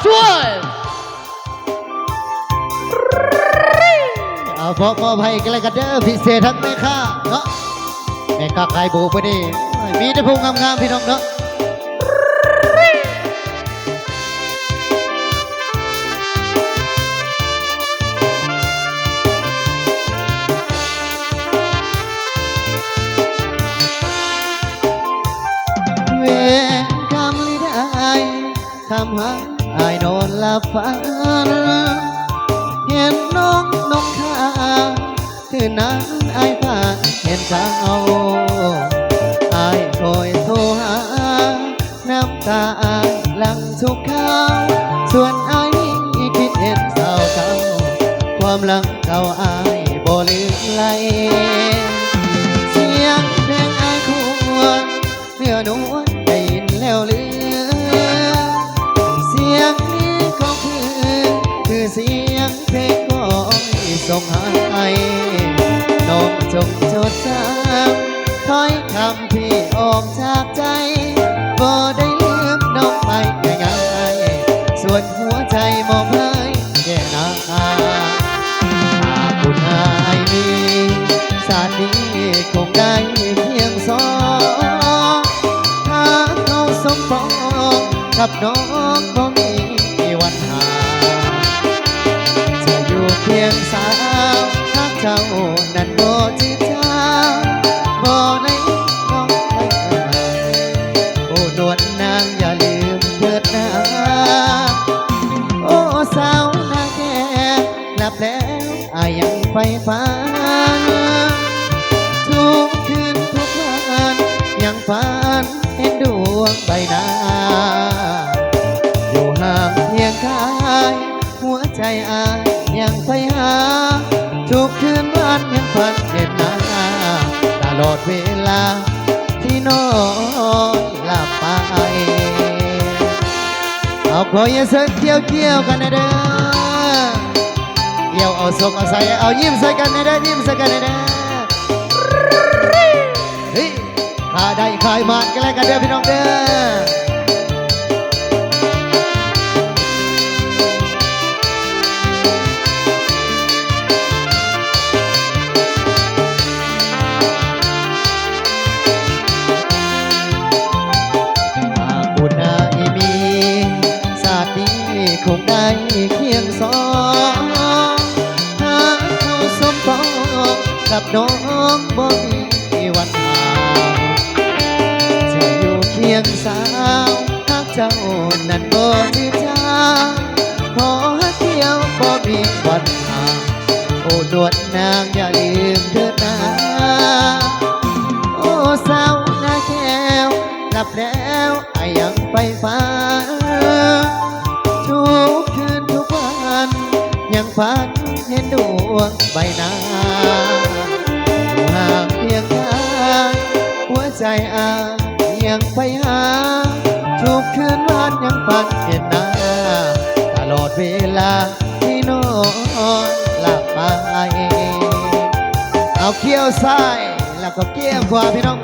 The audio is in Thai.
ช่วยเอาพอภัยกันเลยกันเด้อพิเศษทั้งแม่ค้าเนาะแม่ค้าขายบูไปดิมีแต่ผู้งามๆพี่น้องเนาะเวรกรรมลิได้ทำให้อายนอนหลับฝันเห็นน้องข้าคืนนั้นอายผ่านเห็นเจ้าอายคอยโทรหาน้ำตาอายหลังทุกข้าวส่วนอายคิดเห็นเศร้าเก่าความหลังเก่าอายบ่ลืมไหลเสียงเพลงอายควรเนื้อนวลได้ยินแล้วลือเสียงนี้ก็คือเสียงเพลงก็ส่งให้น้องจงจดจำถ้อยคำที่ออกจากใจบ่ได้ลืมน้องไปง่ายๆส่วนหัวใจมอบให้แค่นาคุณอายมีสาดีคงได้เพียงสองถ้าเขาสมปองกับน้องบ่มีวันหาจะอยู่เพียงสาวถ้าเจ้านั้นบ่จืดจางบ่ได้น้องไปไหนโอ้นวลนางอย่าลืมเถิดนะโอ้สาวนาแก่หลับแล้วอายยังไฟฝันทุกคืนทุกวันยังฝันเห็นดวงใบหน้าอยู่ห่างเพียงกายหัวใจอายยังไปหาทุกคืนวันยังฝันเห็นหน้าตลอดเวลาที่นอนหลับไปเอาขออย่าเสิร์ฟเกี่ยวกันนะเด้อเกี่ยวเอาศกเอาใส่เอายิ้มใส่กันนะเด้อยิ้มใส่กันนะเด้อเฮ้ยขาได้ขายมันกันแล้วกันเด้อพี่น้องเด้อคงได้เคียงสองถ้าเขาสมปองกับน้องบ่มีวันห่างจะอยู่เคียงสาวถ้าเจ้านั้นบ่จืดจางขอเที่ยวบ่มีวันห่างโอ้ดวดนางอย่าลืมเถิดนะโอ้สาวนาแก้วหลับแล้วอายยังไปฝันทุกคืนทุกวันยังฝันเห็นดวงใบหน้าอยู่ห่างเพียงกายหัวใจอายยังไปหาทุกคืนวันยังฝันเห็นหน้าตลอดเวลาที่นอนหลับไปเอาเกี่ยวซ้ายแล้วก็เกี่ยวขวาพี่น้อง